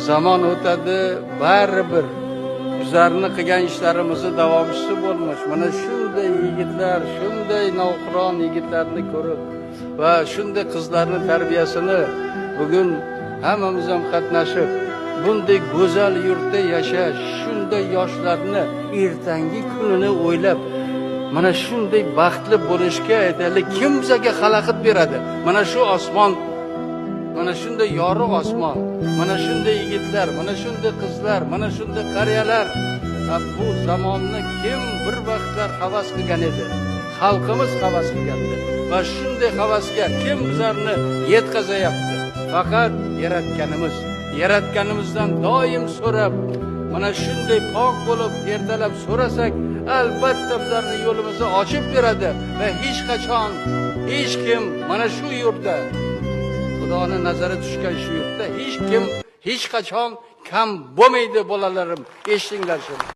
Zaman o'tadi, baribir bizlarni qilgan ishlarimizni davomchisi bo'lmoq. Mana shunday yigitlar, shunday navqiron yigitlarni ko'rib va shunday qizlarning tarbiyasini bugun hammamiz ham qatnashib, bunday go'zal yurtda yashash, shunday yoshlarni ertangi kunini o'ylab, mana shunday baxtli bo'lishga aytaylik, kim bizga xalaqit beradi? Mana shu osmon, mana shunday yorug' osmon, mana shunday yigitlar, mana shunday qizlar, mana shunday qariyalar. Bu zamonni kim bir vaqtlar havas qilgan edi? Xalqimiz havas qilgandi. Va shunday havasga kim bizlarni yetkazayapti? Faqat yaratganimizdan doim so'rab, mana shunday pok bo'lib ertalab so'rasak, albatta bizlarni yo'limizni ochib beradi va hech qachon hech kim mana shu yurtda, Xudoning nazari tushgan shu yurtda hech kim hech qachon kam bo'lmaydi, bolalarim. Eshitinglar shuni.